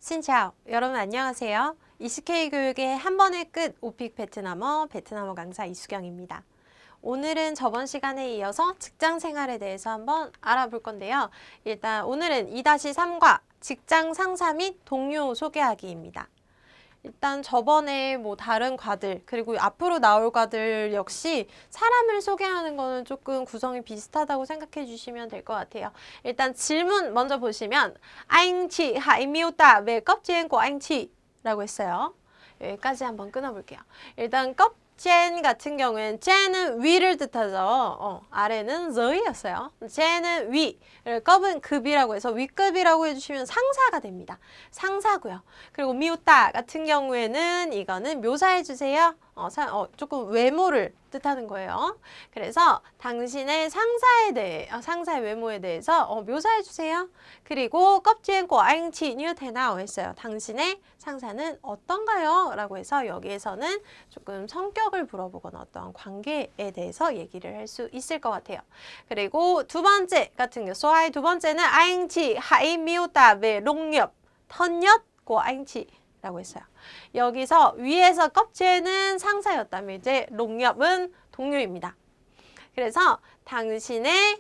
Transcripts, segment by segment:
Xin chào, 여러분 안녕하세요. ECK 교육의 한 번의 끝 오픽 베트남어 강사 이수경입니다. 오늘은 저번 시간에 이어서 직장 생활에 대해서 한번 알아볼 건데요. 일단 오늘은 2-3과 직장 상사 및 동료 소개하기입니다. 일단 저번에 뭐 다른 과들 그리고 앞으로 나올 과들 역시 사람을 소개하는 거는 조금 구성이 비슷하다고 생각해 주시면 될 것 같아요. 일단 질문 먼저 보시면 Anh chị hãy miêu tả về cấp trên của anh chị 라고 했어요. 여기까지 한번 끊어볼게요. 일단 컵젠 같은 경우에는 젠은 위를 뜻하죠. 아래는 저이였어요. 젠은 위, 컵은 급이라고 해서 위급이라고 해주시면 상사가 됩니다. 상사고요. 그리고 미우따 같은 경우에는 이거는 묘사해주세요. 조금 외모를 뜻하는 거예요. 그래서 당신의 상사에 대해, 상사의 외모에 대해서 묘사해주세요. 그리고 껍질과 앙치 뉴테나오 했어요. 당신의 상사는 어떤가요? 라고 해서 여기에서는 조금 성격을 물어보거나 어떤 관계에 대해서 얘기를 할 수 있을 것 같아요. 그리고 두 번째 같은 경우, 소아의 두 번째는 앙치 하이 미우다 베 롱엽 턴엿과 앙치 라고 했어요. 여기서 위에서 껍질은 상사였다면 이제 롱엽은 동료입니다. 그래서 당신의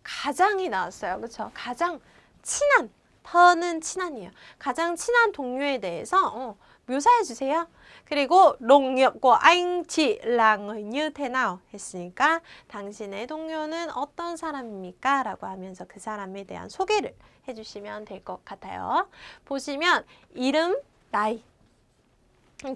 가장이 나왔어요. 그렇죠? 가장 친한, 터는 친한이에요. 가장 친한 동료에 대해서 묘사해 주세요. 그리고 롱엽과 anh chị là người như thế nào 했으니까 당신의 동료는 어떤 사람입니까? 라고 하면서 그 사람에 대한 소개를 해주시면 될 것 같아요. 보시면 이름, 나이,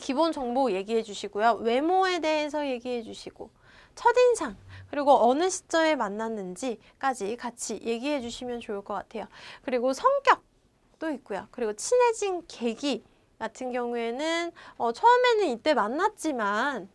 기본 정보 얘기해 주시고요. 외모에 대해서 얘기해 주시고 첫인상, 그리고 어느 시점에 만났는지까지 같이 얘기해 주시면 좋을 것 같아요. 그리고 성격도 있고요. 그리고 친해진 계기 같은 경우에는 처음에는 이때 만났지만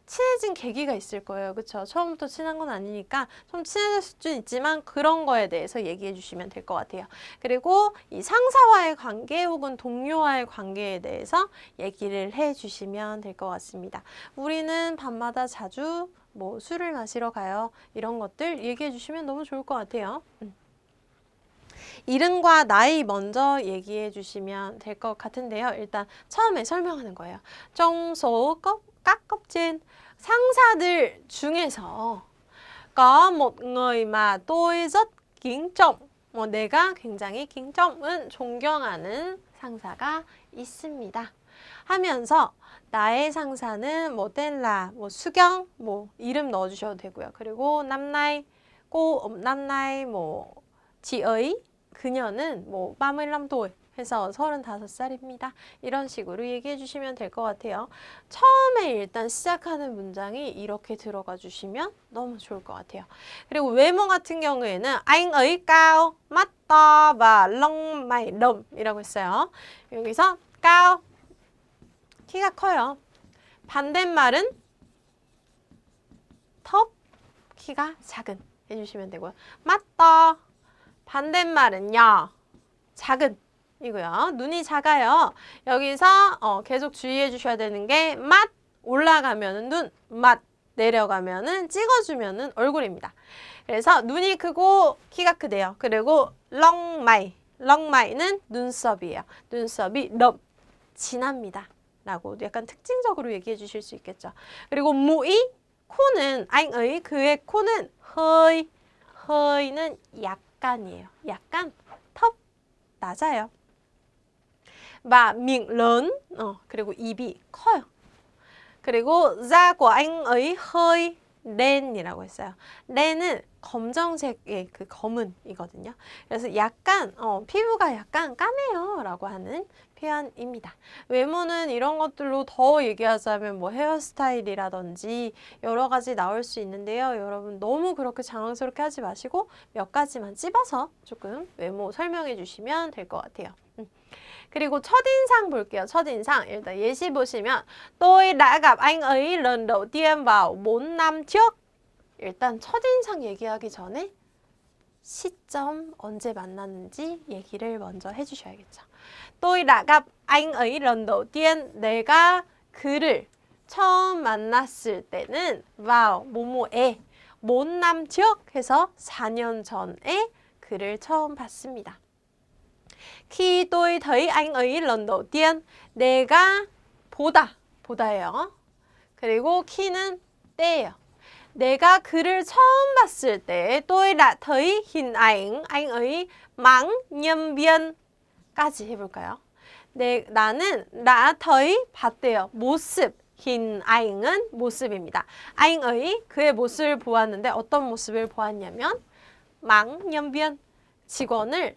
친해진 계기가 있을 거예요. 그렇죠? 처음부터 친한 건 아니니까 좀 친해질 수도 있지만 그런 거에 대해서 얘기해 주시면 될 것 같아요. 그리고 이 상사와의 관계 혹은 동료와의 관계에 대해서 얘기를 해 주시면 될 것 같습니다. 우리는 밤마다 자주 뭐 술을 마시러 가요. 이런 것들 얘기해 주시면 너무 좋을 것 같아요. 이름과 나이 먼저 얘기해 주시면 될 것 같은데요. 일단 처음에 설명하는 거예요. 정소 깍껍진 상사들 중에서 có một người mà tôi rất kính trọng. 내가 굉장히 kính trọng 은 존경하는 상사가 있습니다. 하면서 나의 상사는 뭐 땐라, 뭐 수경, 뭐 이름 넣어주셔도 되고요. 그리고 남나이, 남나이, 뭐 지의, 그녀는 뭐 35tuổi 해서 35살입니다. 이런 식으로 얘기해 주시면 될 것 같아요. 처음에 일단 시작하는 문장이 이렇게 들어가 주시면 너무 좋을 것 같아요. 그리고 외모 같은 경우에는 anh ấy cao, mắt to và lông mày rậm 이라고 했어요. 여기서 cao, 키가 커요. 반대말은 턱, 키가 작은 해주시면 되고요. mắt to, 반대말은요. 작은 이고요. 눈이 작아요. 여기서 계속 주의해 주셔야 되는 게 맛 올라가면은 눈, 맛 내려가면은 찍어주면은 얼굴입니다. 그래서 눈이 크고 키가 크대요. 그리고 렁마이는 눈썹이에요. 눈썹이 럽 진합니다. 라고 약간 특징적으로 얘기해 주실 수 있겠죠. 그리고 무이 코는 anh ấy 그의 코는 hơi,는 약간이에요. 약간 턱 낮아요. và miệng lớn, 그리고 입이 커요. 그리고 da của anh ấy hơi đen이라고 했어요. đen은 검정색의 그 검은이거든요. 그래서 약간 피부가 약간 까매요 라고 하는 표현입니다. 외모는 이런 것들로 더 얘기하자면 뭐 헤어스타일이라든지 여러 가지 나올 수 있는데요. 여러분 너무 그렇게 장황스럽게 하지 마시고 몇 가지만 찝어서 조금 외모 설명해 주시면 될 것 같아요. 그리고 첫인상 볼게요. 첫인상 일단 예시 보시면 tôi đã gặp anh ấy lần đầu tiên vào 4 năm trước. 일단 첫인상 얘기하기 전에 시점 언제 만났는지 얘기를 먼저 해주셔야겠죠. tôi đã gặp anh ấy lần đầu tiên. 내가 그를 처음 만났을 때는 vào 뭐뭐에 4 năm trước 해서 4년 전에 그를 처음 봤습니다. Khi tôi thấy anh ấy lần đầu tiên. 내가 보다예요. 그리고 키는 때예요. 내가 그를 처음 봤을 때 tôi đã thấy hình ảnh anh ấy mang nhân viên 까지 해볼까요? 나는 đã thấy 봤대요. 모습. hình ảnh 은 모습입니다. anh ấy 그의 모습을 보았는데 어떤 모습을 보았냐면 mang nhân viên 직원을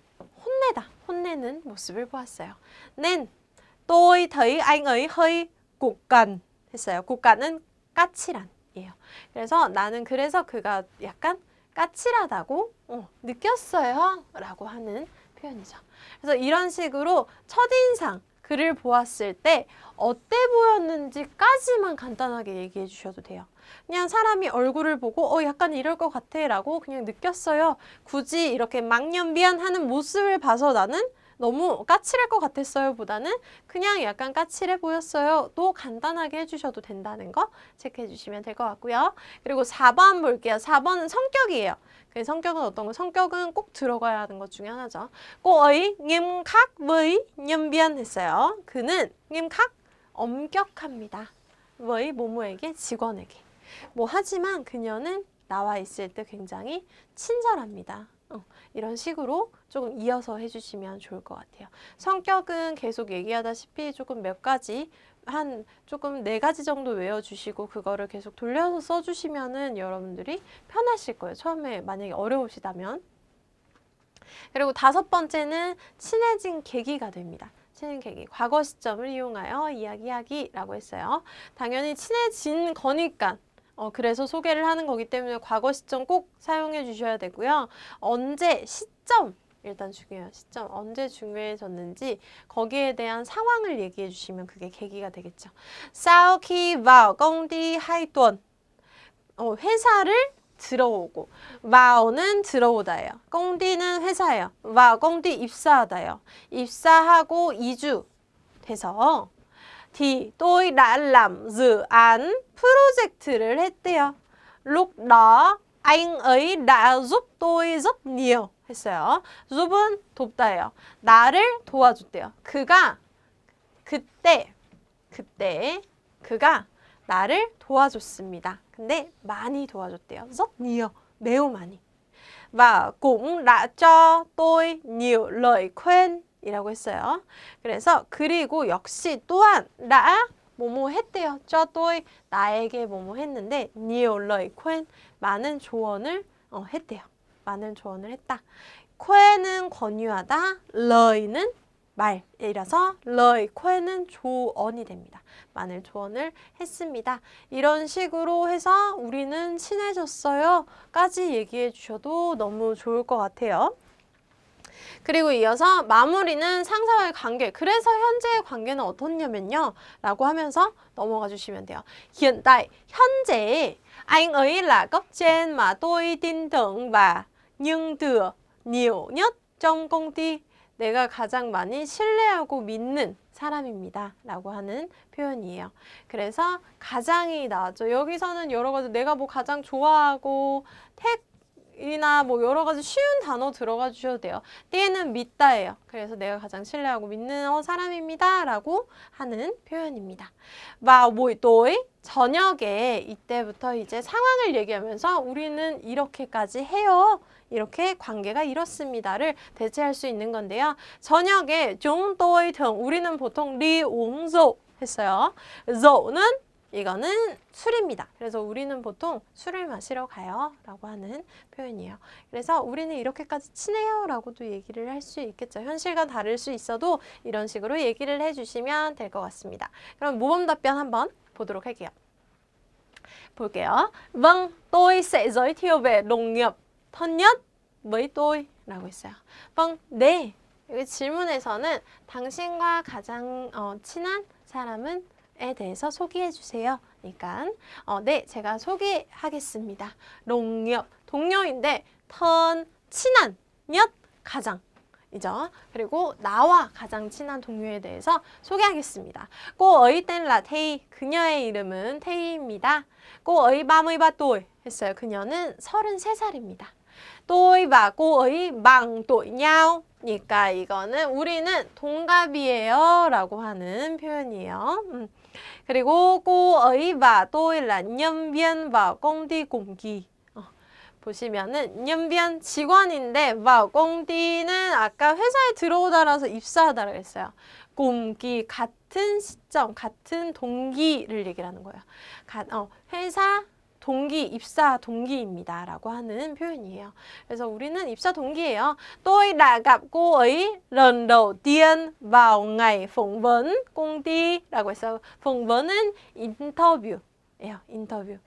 혼내는 모습을 보았어요. nên tôi thấy anh ấy hơi cục cằn 했어요. cục cằ은 까칠한이에요. 그래서 나는 그래서 그가 약간 까칠하다고 느꼈어요 라고 하는 표현이죠. 그래서 이런 식으로 첫인상 그를 보았을 때 어때 보였는지까지만 간단하게 얘기해 주셔도 돼요. 그냥 사람이 얼굴을 보고 약간 이럴 것 같아 라고 그냥 느꼈어요. 굳이 이렇게 망연비안하는 모습을 봐서 나는 너무 까칠할 것 같았어요 보다는 그냥 약간 까칠해 보였어요. 또 간단하게 해주셔도 된다는 거 체크해 주시면 될 것 같고요. 그리고 4번 볼게요. 4번은 성격이에요. 그 성격은 어떤 거? 성격은 꼭 들어가야 하는 것 중에 하나죠. cô ấy nghiêm khắc với nhân viên 했어요. 그는 nghiêm khắc 엄격합니다. với 뭐뭐에게 직원에게. 하지만 그녀는 나와 있을 때 굉장히 친절합니다. 이런 식으로 조금 이어서 해주시면 좋을 것 같아요. 성격은 계속 얘기하다시피 조금 몇 가지 조금 4가지 정도 외워주시고 그거를 계속 돌려서 써주시면은 여러분들이 편하실 거예요. 처음에 만약에 어려우시다면. 그리고 5번째는 친해진 계기가 됩니다. 친해진 계기. 과거 시점을 이용하여 이야기하기라고 했어요. 당연히 친해진 거니까 그래서 소개를 하는 거기 때문에 과거 시점 꼭 사용해 주셔야 되고요. 언제, 시점 일단 중요해요. 시점 언제 중요해졌는지 거기에 대한 상황을 얘기해 주시면 그게 계기가 되겠죠. Sau khi vào công ty 2tuần 회사를 들어오고 vao는 들어오다예요. công ty 는 회사예요. vào công ty 입사하다예요. 입사하고 2주 돼서 thì tôi đã làm dự án 프로젝트를 했대요. lúc đó anh ấy đã giúp tôi rất nhiều 했어요. giúp 은 돕다예요. 나를 도와줬대요. 그가 그때 그가 나를 도와줬습니다. 근데 많이 도와줬대요. rất nhiều, 매우 많이. và cũng đã cho tôi nhiều lời khuyên 이라고 했어요. 그래서 그리고 역시 또한 đã 뭐뭐 했대요. cho tôi 나에게 뭐뭐 했는데 nhiều lời khuyên 많은 조언을 했대요. 많은 조언을 했다. khuyên 권유하다, lời 는 말이라서 lời khuyên 조언이 됩니다. 많은 조언을 했습니다. 이런 식으로 해서 우리는 친해졌어요 까지 얘기해 주셔도 너무 좋을 것 같아요. 그리고 이어서 마무리는 상사와의 관계. 그래서 현재의 관계는 어떻냐면요 라고 하면서 넘어가 주시면 돼요. hiện tại, 현재 anh ấy là cấp trên mà tôi tin tưởng và nhưng thừa nhiều nhất trong công ty. 내가 가장 많이 신뢰하고 믿는 사람입니다 라고 하는 표현이에요. 그래서 가장이 나왔죠. 여기서는 여러 가지 내가 가장 좋아하고 이나 여러 가지 쉬운 단어 들어가 주셔도 돼요. 띠에는 믿다예요. 그래서 내가 가장 신뢰하고 믿는 사람입니다 라고 하는 표현입니다. và buổi tối, 저녁에 이때부터 이제 상황을 얘기하면서 우리는 이렇게까지 해요. 이렇게 관계가 이렇습니다를 대체할 수 있는 건데요. 저녁에 chúng tôi thường 우리는 보통 đi uống rượu 했어요. rượu는 이거는 술입니다. 그래서 우리는 보통 술을 마시러 가요 라고 하는 표현이에요. 그래서 우리는 이렇게까지 친해요 라고도 얘기를 할 수 있겠죠. 현실과 다를 수 있어도 이런 식으로 얘기를 해주시면 될 것 같습니다. 그럼 모범 답변 한번 보도록 할게요. 볼게요. Vâng, tôi sẽ giới thiệu về đồng nghiệp thân nhất với tôi 라고 했어요. vâng, 네. 여기 질문에서는 당신과 가장 친한 사람은 에 대해서 소개해 주세요. 그러니까 네, 제가 소개하겠습니다. 동료, 동료인데 친한, nhất, 가장 이죠. 그리고 나와 가장 친한 동료에 대해서 소개하겠습니다. cô ấy tên là Thi. 그녀의 이름은 태희입니다. cô ấy 33 tuổi 했어요. 그녀는 33살입니다. tôi và cô ấy bằng tuổi nhau. 그러니까 이거는 우리는 동갑이에요 라고 하는 표현이에요. 그리고 cô ấy và tôi là nhân viên vào công ty cùng kỳ. 보시면은 nhân viên 직원인데 vào công ty는 아까 회사에 들어오다라서 입사하다라고 했어요. cùng kỳ 같은 시점, 같은 동기를 얘기를 하는 거예요. 회사 동기, 입사 동기입니다 라고 하는 표현이에요. 그래서 우리는 입사 동기예요. Tôi đã gặp cô ấy lần đầu tiên vào ngày phỏng vấn công ty 라고 해서 phỏng vấn 은 인터뷰예요. 인터뷰.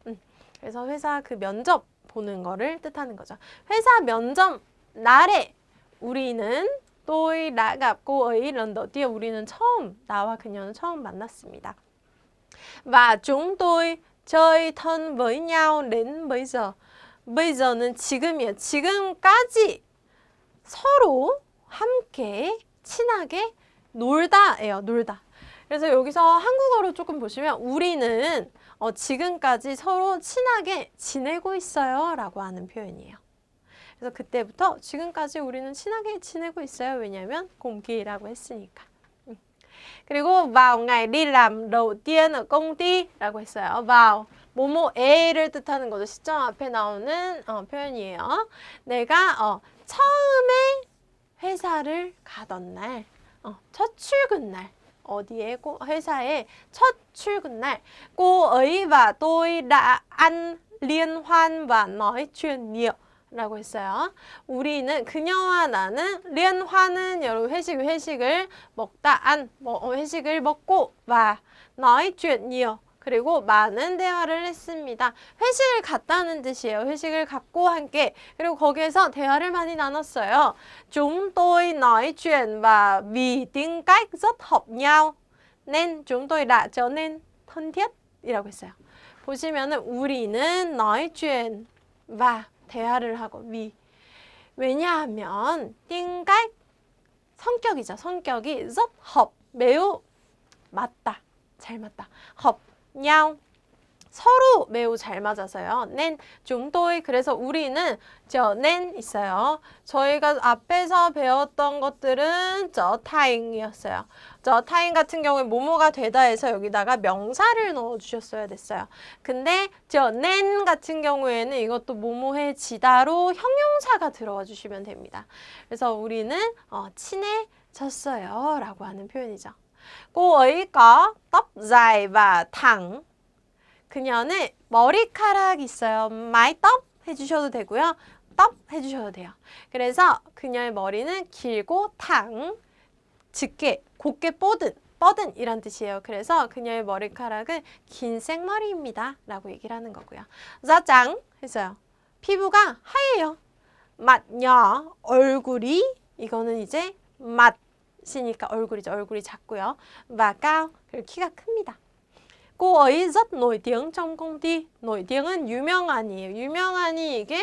그래서 회사 그 면접 보는 거를 뜻하는 거죠. 회사 면접 날에 우리는 tôi đã gặp cô ấy lần đầu tiên 우리는 처음, 나와 그녀는 처음 만났습니다. và chúng tôi chơi thân với nhau đến bây giờ. bây giờ 는 지금이에요. 지금까지 서로 함께 친하게 놀다예요. 놀다. 그래서 여기서 한국어로 조금 보시면 우리는 지금까지 서로 친하게 지내고 있어요 라고 하는 표현이에요. 그래서 그때부터 지금까지 우리는 친하게 지내고 있어요. 왜냐하면 공기라고 했으니까. 그리고 vào ngày đi làm đầu tiên ở công ty 라고 했어요. vào 뭐뭐에를 뜻하는 거죠. 시점 앞에 나오는 표현이에요. 내가 처음에 회사를 가던 날, 첫 출근 날, 어디에? 회사에 첫 출근 날 cô ấy và tôi đã ăn liên hoan và nói chuyện nhiều 라고 했어요. 우리는 그녀와 나는 liên hoan은 여러분 회식을 먹다 회식을 먹고 và nói chuyện nhiều 그리고 많은 대화를 했습니다. 회식을 갔다는 뜻이에요. 회식을 갖고 함께 그리고 거기에서 대화를 많이 나눴어요. Chúng tôi nói chuyện và vì tính cách rất hợp nhau nên chúng tôi đã trở nên thân thiết 이라고 했어요. 보시면은 우리는 nói chuyện và 대화를 하고 왜냐하면 tính cách 성격이죠. 성격이 rất hợp 매우 맞다. 잘 맞다. hợp nhau 서로 매우 잘 맞아서요. nên chúng tôi 그래서 우리는 nên 있어요. 저희가 앞에서 배웠던 것들은 타잉이었어요. 타잉 같은 경우에 뭐뭐가 되다 해서 여기다가 명사를 넣어주셨어야 됐어요. 근데 nên 같은 경우에는 이것도 뭐뭐해지다로 형용사가 들어와 주시면 됩니다. 그래서 우리는 친해졌어요 라고 하는 표현이죠. cô ấy có tóc dài và thẳng. 그녀는 머리카락 있어요. mái tóc 해주셔도 되고요. tóc 해주셔도 돼요. 그래서 그녀의 머리는 길고 탕, 짙게, 곱게 뻗은 이란 뜻이에요. 그래서 그녀의 머리카락은 긴 생머리입니다. 라고 얘기를 하는 거고요. da trắng 했어요. 피부가 하얘요. mặt nhỏ, 얼굴이 이거는 이제 맛이니까 얼굴이죠. 얼굴이 작고요. và cao, 그리고 키가 큽니다. cô ấy rất nổi tiếng trong công ty. nổi tiếng 은 유명한이에요. 유명한이 이게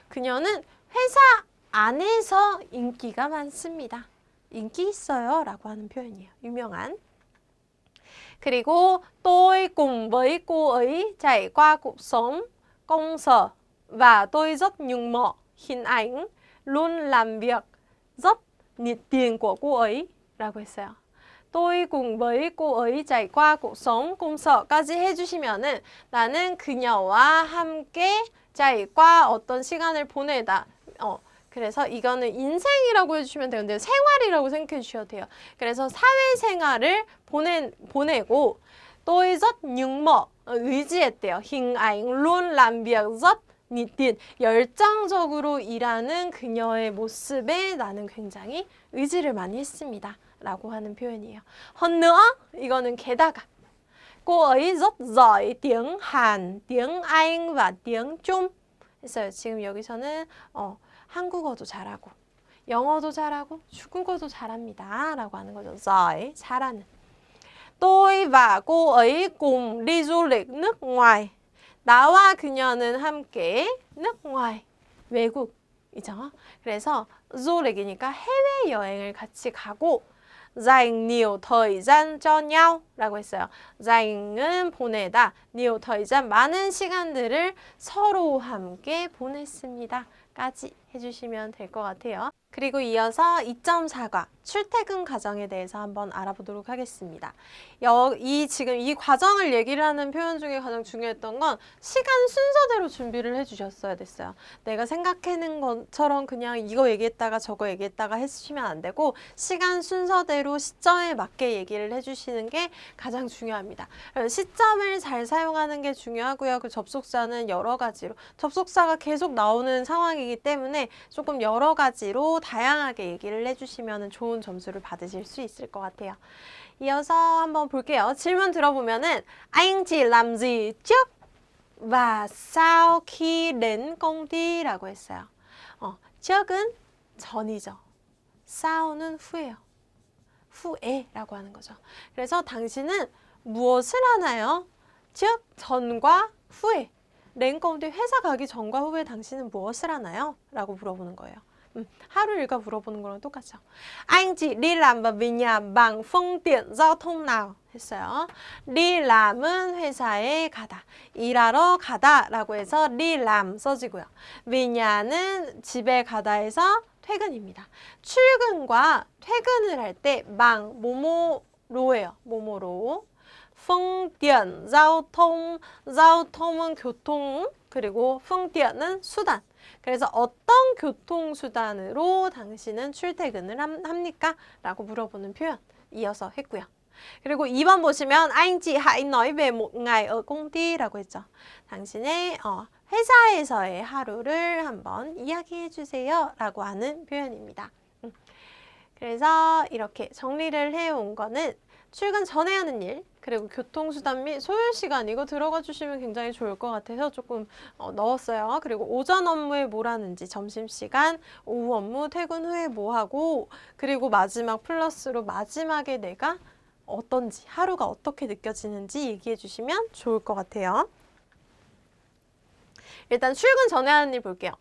그녀는 회사 안에서 인기가 많습니다. 인기 있어요 라고 하는 표현이에요. 유명한. 그리고 tôi cùng với cô ấy trải qua cuộc sống công sở và tôi rất nhung mộ hình ảnh luôn làm việc rất nhiệt tình của cô ấy 라고 했어요. tôi cùng với cô ấy trải qua cuộc sống công sở 까지 해주시면은 나는 그녀와 함께 trải qua 어떤 시간을 보내다. 그래서 이거는 인생이라고 해주시면 되는데 생활이라고 생각해 주셔도 돼요. 그래서 사회생활을 보내고 tôi rất nhung mộ 의지했대요. hình ảnh luôn làm việc rất nhiệt tình 열정적으로 일하는 그녀의 모습에 나는 굉장히 의지를 많이 했습니다. 라고 하는 표현이에요. hơn nữa 이거는 게다가 cô ấy rất giỏi tiếng Hàn, tiếng Anh và tiếng Trung 했어요. 지금 여기서는 한국어도 잘하고 영어도 잘하고 중국어도 잘합니다. 라고 하는 거죠. giỏi, 잘하는. tôi và cô ấy cùng đi du lịch nước ngoài. 나와 그녀는 함께 nước ngoài, 외국이죠. 그래서 du lịch 이니까 해외여행을 같이 가고 dành nhiều thời gian cho nhau 라고 했어요. dành 은 보내다, nhiều thời gian 많은 시간들을 서로 함께 보냈습니다. 까지 해주시면 될 것 같아요. 그리고 이어서 2.4과 출퇴근 과정에 대해서 한번 알아보도록 하겠습니다. 지금 이 과정을 얘기를 하는 표현 중에 가장 중요했던 건 시간 순서대로 준비를 해주셨어야 됐어요. 내가 생각하는 것처럼 그냥 이거 얘기했다가 저거 얘기했다가 해주시면 안 되고 시간 순서대로 시점에 맞게 얘기를 해주시는 게 가장 중요합니다. 시점을 잘 사용하는 게 중요하고요. 그 접속사는 여러 가지로 접속사가 계속 나오는 상황이기 때문에 조금 여러 가지로 다양하게 얘기를 해주시면 좋은 점수를 받으실 수 있을 것 같아요. 이어서 한번 볼게요. 질문 들어보면은 Anh chỉ làm gì trước và sau khi đến công ty? 라고 했어요. trước 은 전이죠. sau는 후예요. 후에라고 하는 거죠. 그래서 당신은 무엇을 하나요? 즉 전과 후에 낸 công ty 회사 가기 전과 후에 당신은 무엇을 하나요? 라고 물어보는 거예요. 하루 일과 물어보는 거랑 똑같죠. Anh chị đi làm và về nhà bằng phương tiện giao thông nào? 했어요. đi làm 은 회사에 가다. 일하러 가다 라고 해서 đi làm 써지고요. về nhà 는 집에 가다 해서 퇴근입니다. 출근과 퇴근을 할 때 bằng 뭐뭐로예요. 뭐뭐로. phương tiện giao thông, giao thông 은 교통, 그리고 phương tiện 은 수단. 그래서 어떤 교통수단으로 당신은 출퇴근을 합니까? 라고 물어보는 표현 이어서 했고요. 그리고 2번 보시면 Anh chị hãy nói về một ngày ở công ty 라고 했죠. 당신의 회사에서의 하루를 한번 이야기해 주세요 라고 하는 표현입니다. 그래서 이렇게 정리를 해온 거는 출근 전에 하는 일, 그리고 교통수단 및 소요시간 이거 들어가 주시면 굉장히 좋을 것 같아서 조금 넣었어요. 그리고 오전 업무에 뭘 하는지, 점심시간, 오후 업무, 퇴근 후에 뭐 하고, 그리고 마지막 플러스로 마지막에 내가 어떤지, 하루가 어떻게 느껴지는지 얘기해 주시면 좋을 것 같아요. 일단 출근 전에 하는 일 볼게요.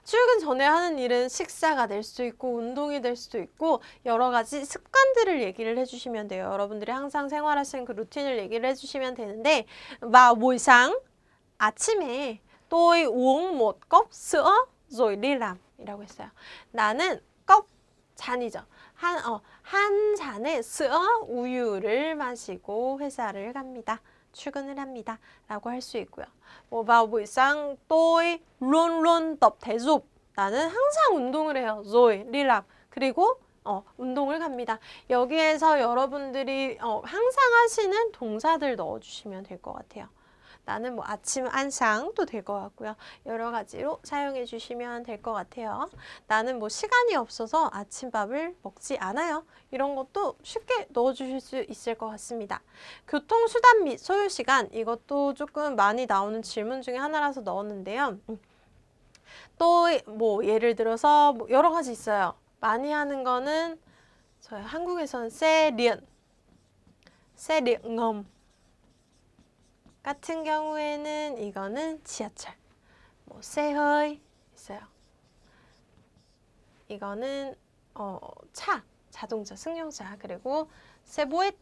출근 전에 하는 일은 식사가 될 수도 있고 운동이 될 수도 있고 여러 가지 습관들을 얘기를 해주시면 돼요. 여러분들이 항상 생활하시는 그 루틴을 얘기를 해주시면 되는데 vào buổi sáng 아침에 tôi uống một cốc sữa rồi đi làm 이라고 했어요. 나는 컵 잔이죠. 한 잔의 sữa 우유를 마시고 회사를 갑니다. 출근을 합니다. 라고 할 수 있고요. vào buổi sáng tôi luôn luôn tập thể dục. 나는 항상 운동을 해요. rồi đi làm. 그리고 운동을 갑니다. 여기에서 여러분들이 항상 하시는 동사들 넣어주시면 될 것 같아요. 나는 뭐 아침 안상도 될 것 같고요. 여러 가지로 사용해 주시면 될 것 같아요. 나는 뭐 시간이 없어서 아침밥을 먹지 않아요. 이런 것도 쉽게 넣어주실 수 있을 것 같습니다. 교통수단 및 소요시간 이것도 조금 많이 나오는 질문 중에 하나라서 넣었는데요. 또 뭐 예를 들어서 뭐 여러 가지 있어요. 많이 하는 거는 저희 한국에서는 xe ngầm 같은 경우에는 이거는 지하철, 뭐 xe hơi 있어요. 이거는 자동차, 승용차, 그리고 xe buýt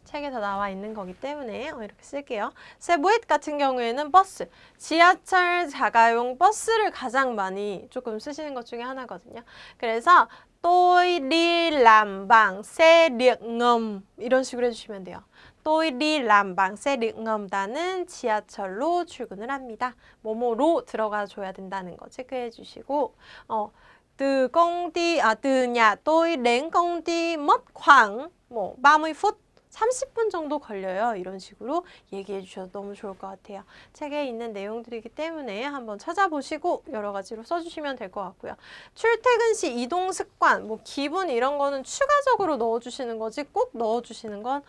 책에 다 나와 있는 거기 때문에 이렇게 쓸게요. xe buýt 같은 경우에는 버스, 지하철 자가용 버스를 가장 많이 조금 쓰시는 것 중에 하나거든요. 그래서 tôi đi làm bằng xe điện ngầm 이런 식으로 해주시면 돼요. tôi đi làm bằng xe điện ngầm 나는 지하철로 출근을 합니다. 뭐뭐로 들어가 줘야 된다는 거 체크해 주시고 từ nhà tôi đến công ty mất khoảng 30 phút 30분 정도 걸려요. 이런 식으로 얘기해 주셔도 너무 좋을 것 같아요. 책에 있는 내용들이기 때문에 한번 찾아보시고 여러 가지로 써주시면 될 것 같고요. 출퇴근 시 이동 습관, 뭐 기분 이런 거는 추가적으로 넣어주시는 거지 꼭 넣어주시는 건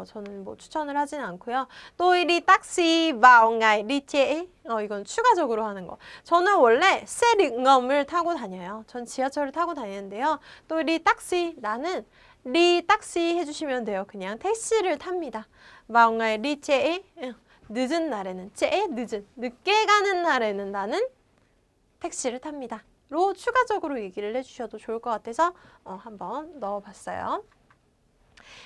저는 뭐 추천을 하진 않고요. tôi đi taxi vào ngày đi trễ. 이건 추가적으로 하는 거. 저는 원래 xe điện ngầm 을 타고 다녀요. 전 지하철을 타고 다니는데요. tôi đi taxi, 나는 리 딱시 해주시면 돼요. 그냥 택시를 탑니다. vào ngày đi trễ, 늦은 날에는 trễ, 늦게 가는 날에는 나는 택시를 탑니다. 로 추가적으로 얘기를 해주셔도 좋을 것 같아서 한번 넣어봤어요.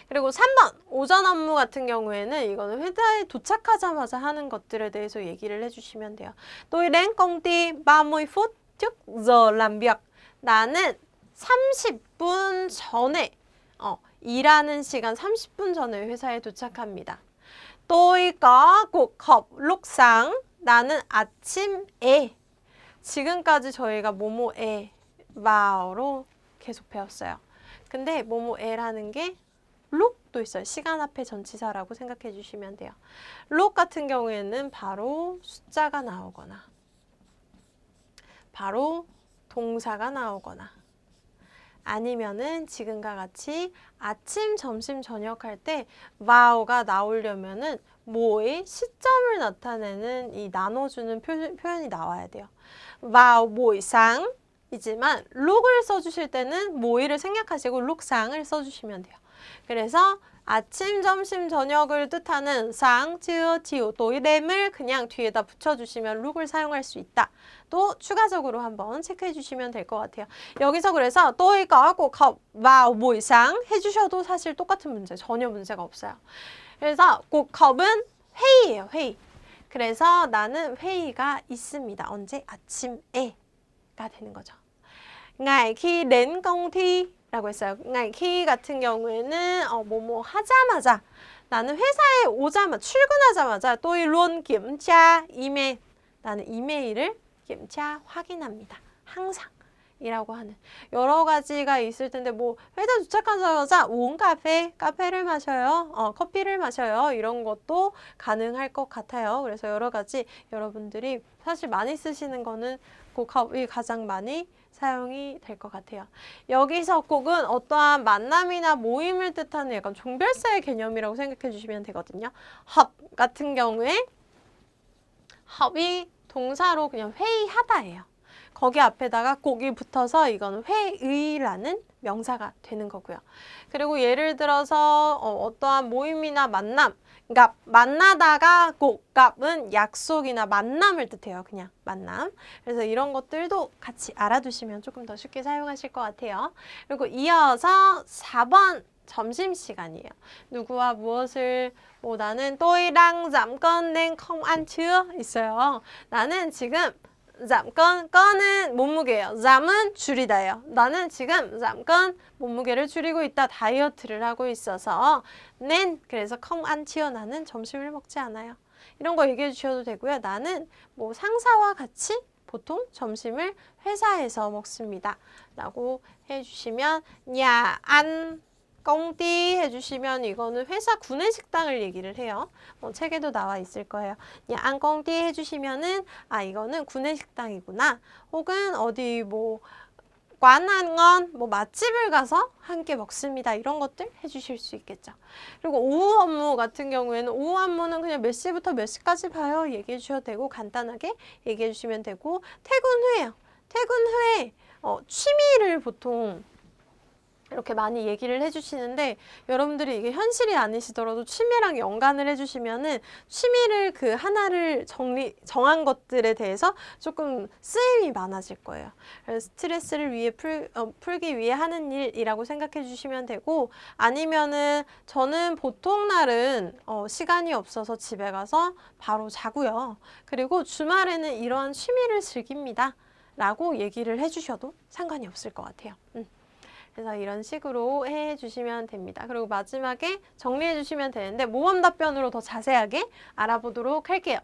그리고 3번 오전 업무 같은 경우에는 이거는 회사에 도착하자마자 하는 것들에 대해서 얘기를 해주시면 돼요. Tôi đến công ty 30 phút trước giờ làm việc. 나는 30분 전에 일하는 시간 30분 전에 회사에 도착합니다. Tôi có cuộc họp lúc sáng. 나는 아침에. 지금까지 저희가 뭐뭐에 와로 계속 배웠어요. 근데 뭐뭐에라는 게 룩도 있어요. 시간 앞에 전치사라고 생각해 주시면 돼요. 룩 같은 경우에는 바로 숫자가 나오거나 바로 동사가 나오거나 아니면은 지금과 같이 아침, 점심, 저녁 할 때 와우가 나오려면은 뭐의 시점을 나타내는 이 나눠주는 표현이 나와야 돼요. 와우 모이상 이지만 룩을 써주실 때는 모이를 생략하시고 룩상을 써주시면 돼요. 그래서 아침, 점심, 저녁을 뜻하는 상, 쯔어, 지오, 또이렘을 그냥 뒤에다 붙여주시면 룩을 사용할 수 있다. 또 추가적으로 한번 체크해 주시면 될 것 같아요. 여기서 그래서 또이가 꼭 와우 모이상 해주셔도 사실 똑같은 문제, 전혀 문제가 없어요. 그래서 꼭 컵은 회의예요, 회의. 그래서 나는 회의가 있습니다. 언제? 아침에가 되는 거죠. ngày khi đến công ty 라고 했어요. ngày khi 같은 경우에는 뭐뭐 하자마자 나는 회사에 오자마자 출근하자마자 tôi luôn kiểm tra email 나는 이메일을 kiểm tra 확인합니다. 항상 이라고 하는 여러 가지가 있을 텐데 뭐 회사 도착하자마자 uống 카페 카페를 마셔요. 커피를 마셔요. 이런 것도 가능할 것 같아요. 그래서 여러 가지 여러분들이 사실 많이 쓰시는 거는 꼭이 가장 많이 사용이 될 것 같아요. 여기서 꼭은 어떠한 만남이나 모임을 뜻하는 약간 종별사의 개념이라고 생각해 주시면 되거든요. 헙 같은 경우에 헙이 동사로 그냥 회의하다예요. 거기 앞에다가 꼭이 붙어서 이거는 회의라는 명사가 되는 거고요. 그리고 예를 들어서 어떠한 모임이나 만남, 그러니까 만나다가 꼭갑은 약속이나 만남을 뜻해요. 그냥 만남. 그래서 이런 것들도 같이 알아두시면 조금 더 쉽게 사용하실 것 같아요. 그리고 이어서 4번 점심시간이에요. 누구와 무엇을 나는 또이랑 잠깐 낸 컴안 chưa 있어요. 나는 지금 잠깐 건은 몸무게예요. 잠은 줄이다예요. 나는 지금 잠깐 몸무게를 줄이고 있다. 다이어트를 하고 있어서 낸 그래서 컴안 치어 나는 점심을 먹지 않아요. 이런 거 얘기해 주셔도 되고요. 나는 뭐 상사와 같이 보통 점심을 회사에서 먹습니다. 라고 해주시면 야, 안 꽁띠 해주시면 이거는 회사 구내식당을 얘기를 해요. 책에도 나와 있을 거예요. 안 꽁띠 해주시면은 이거는 구내식당이구나. 혹은 어디 관한건 맛집을 가서 함께 먹습니다. 이런 것들 해주실 수 있겠죠. 그리고 오후 업무 같은 경우에는 오후 업무는 그냥 몇 시부터 몇 시까지 봐요. 얘기해 주셔도 되고 간단하게 얘기해 주시면 되고 퇴근 후에요. 퇴근 후에 취미를 보통 이렇게 많이 얘기를 해주시는데 여러분들이 이게 현실이 아니시더라도 취미랑 연관을 해주시면은 취미를 그 하나를 정한 것들에 대해서 조금 쓰임이 많아질 거예요. 그래서 스트레스를 풀기 위해 하는 일이라고 생각해 주시면 되고 아니면은 저는 보통 날은 시간이 없어서 집에 가서 바로 자고요. 그리고 주말에는 이러한 취미를 즐깁니다. 라고 얘기를 해주셔도 상관이 없을 것 같아요. 그래서 이런 식으로 해주시면 됩니다. 그리고 마지막에 정리해 주시면 되는데 모범 답변으로 더 자세하게 알아보도록 할게요.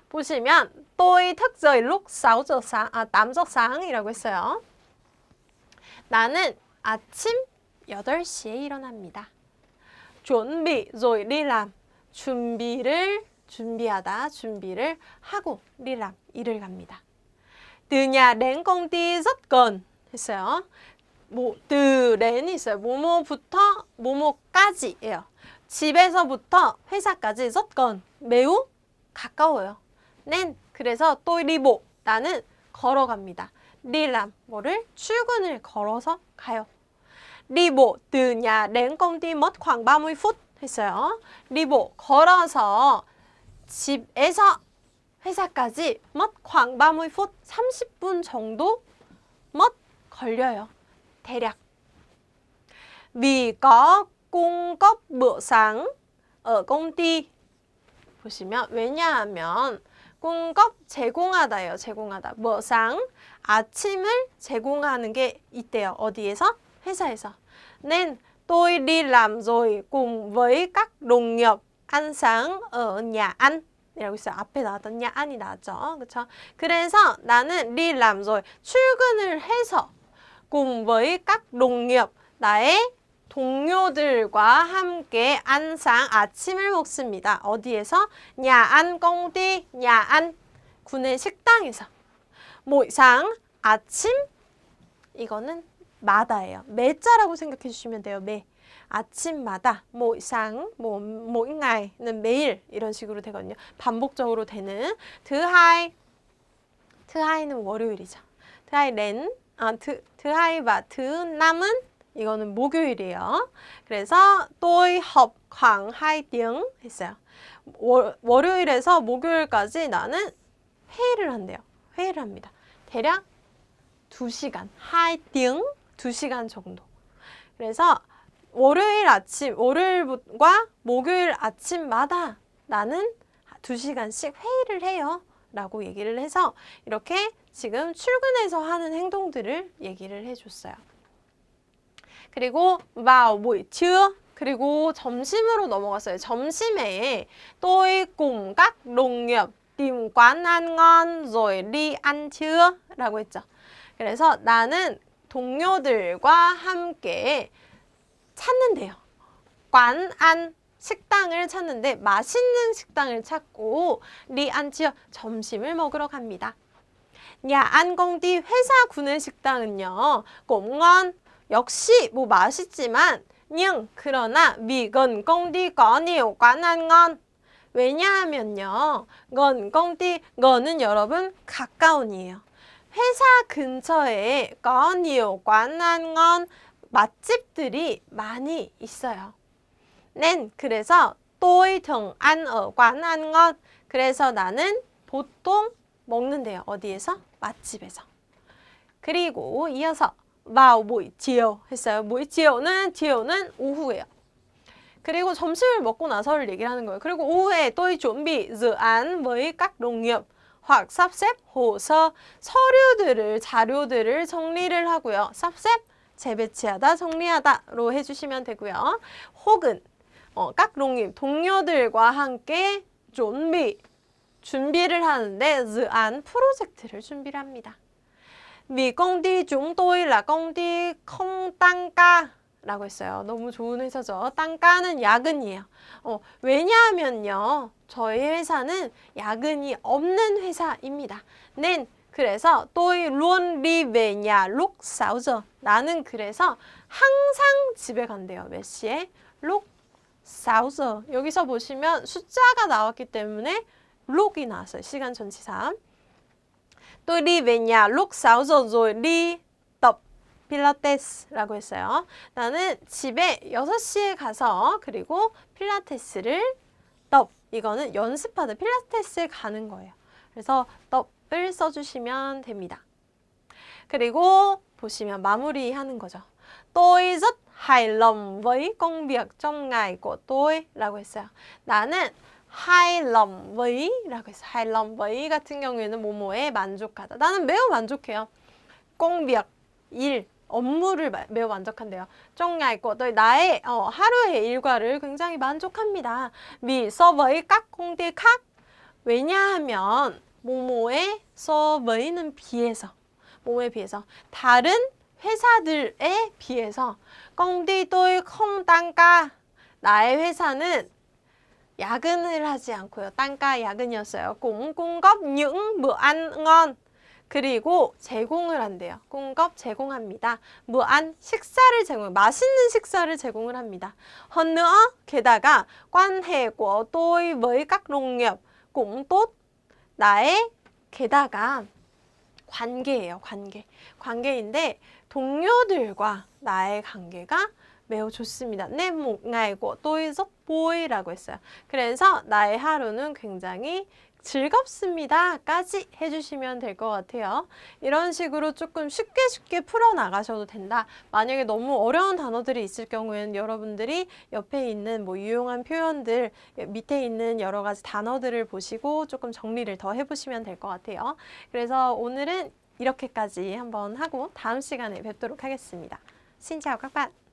보시면 tôi thức dậy lúc 6giờ sáng, 8giờ sáng 이라고 했어요. 나는 아침 8시에 일어납니다. 준비 rồi đi làm. 준비를 하고 đi làm, 일을 갑니다. từ nhà đến công ty rất gần 했어요. từ đến 있어요. 뭐뭐부터 뭐뭐까지예요. 집에서부터 회사까지 rất gần, 매우 가까워요. nên 그래서 tôi đi bộ, 나는 걸어갑니다. đi làm, 뭐를? 출근을 걸어서 가요. đi bộ từ nhà đến công ty mất khoảng 30 phút 했어요. đi bộ, 걸어서 집에서 회사까지 mất khoảng 30 phút, 30분 정도 mất 걸려요. 대략. vì có cung cấp bữa sáng ở công ty. 보시면 왜냐하면 cung cấp 제공하다예요. 제공하다. bữa sáng 아침을 제공하는 게 있대요. 어디에서? 회사에서. nên tôi đi làm rồi cùng với các đồng nghiệp ăn sáng ở nhà ăn. 이라고 있어요. 앞에 나왔던 nhà ăn 이 나왔죠. 그렇죠? 그래서 나는 đi làm rồi 출근을 해서 cùng với các đồng nghiệp 나의 동료들과 함께 ăn sáng 아침을 먹습니다. 어디에서? nhà ăn công ty, nhà ăn 군의 식당에서. mỗi sáng 아침 이거는 마다예요. 매자라고 생각해 주시면 돼요. 매. 아침마다 mỗi sáng mỗi ngày,는 매일 이런 식으로 되거든요. 반복적으로 되는 thứ hai,는 월요일이죠. thứ hai đến thứ hai và thứ năm 은 이거는 목요일이에요. 그래서 tôi học khoảng 2tiếng 했어요. 월요일에서 목요일까지 나는 회의를 한대요. 회의를 합니다. 대략 2시간, 2tiếng, 2시간 정도. 그래서 월요일과 목요일 아침마다 나는 2시간씩 회의를 해요. 라고 얘기를 해서 이렇게 지금 출근해서 하는 행동들을 얘기를 해줬어요. 그리고 vào buổi trưa 그리고 점심으로 넘어갔어요. 점심에 tôi cùng các đồng nghiệp tìm quán ăn ngon rồi đi ăn trưa 라고 했죠. 그래서 나는 동료들과 함께 찾는데요. quán ăn 식당을 찾는데 맛있는 식당을 찾고 đi ăn trưa 점심을 먹으러 갑니다. nhà ăn công ty 회사 구내 식당은요. cũng ngon 역시 뭐 맛있지만 nhưng 그러나 vì gần công ty có nhiều quán ăn ngon 왜냐하면요. gần công ty gần 은 여러분 가까운이에요. 회사 근처에 có nhiều quán ăn ngon 맛집들이 많이 있어요. nên 그래서 tôi thường ăn ở quán ăn ngon 그래서 나는 보통 먹는데요. 어디에서? 맛집에서. 그리고 이어서 vào buổi chiều 했어요. buổi chiều,는 오후예요. 그리고 점심을 먹고 나서를 얘기를 하는 거예요. 그리고 오후에 tôi chuẩn bị dự án với các đồng nghiệp hoặc sắp xếp hồ sơ 자료들을 정리를 하고요. sắp xếp 재배치하다, 정리하다로 해주시면 되고요. 혹은 các đồng nghiệp 동료들과 함께 준비를 하는데 dự án 프로젝트를 준비를 합니다. vì công ty chúng tôi là công ty không tăng ca 라고 했어요. 너무 좋은 회사죠. tăng ca는 야근이에요. 왜냐하면요. 저희 회사는 야근이 없는 회사입니다. nên 그래서 tôi luôn đi về nhà lúc 6 giờ. 나는 그래서 항상 집에 간대요. 몇 시에? lúc 6 giờ. 여기서 보시면 숫자가 나왔기 때문에 lúc 이 나왔어요. 시간 전치사. tôi đi về nhà lúc 6 giờ rồi đi tập 필라테스라고 했어요. 나는 집에 6시에 가서 그리고 필라테스를 이거는 연습하다 필라테스에 가는 거예요. 그래서 을 써주시면 됩니다. 그리고 보시면 마무리하는 거죠. tôi rất hài lòng với công việc trong ngày của tôi 라고 했어요. 나는 hài lòng với 라고 했어요. hài lòng với 같은 경우에는 뭐뭐에 만족하다. 나는 매우 만족해요. công việc, 일, 업무를 매우 만족한대요. trong ngày của tôi 나의 하루의 일과를 굉장히 만족합니다. vì so với các công ty khác 왜냐하면 뭐뭐에 so way는 비해서 뭐뭐에 비해서 다른 회사들에 비해서 công ty tôi không tăng ca 나의 회사는 야근을 하지 않고요. tăng ca 야근이었어요. cũng cung cấp những bữa ăn ngon 그리고 제공을 한대요. cung cấp 제공합니다. bữa ăn 식사를 맛있는 식사를 제공을 합니다. hơn nữa 게다가 quan hệ của tôi với các đồng nghiệp cũng tốt 나의 게다가 관계예요. 관계인데 동료들과 나의 관계가 매우 좋습니다. 내 một ngày của tôi rất vui 라고 했어요. 그래서 나의 하루는 굉장히 즐겁습니다까지 해주시면 될 것 같아요. 이런 식으로 조금 쉽게 풀어나가셔도 된다. 만약에 너무 어려운 단어들이 있을 경우에는 여러분들이 옆에 있는 뭐 유용한 표현들, 밑에 있는 여러 가지 단어들을 보시고 조금 정리를 더 해보시면 될 것 같아요. 그래서 오늘은 이렇게까지 한번 하고 다음 시간에 뵙도록 하겠습니다. Xin chào các bạn.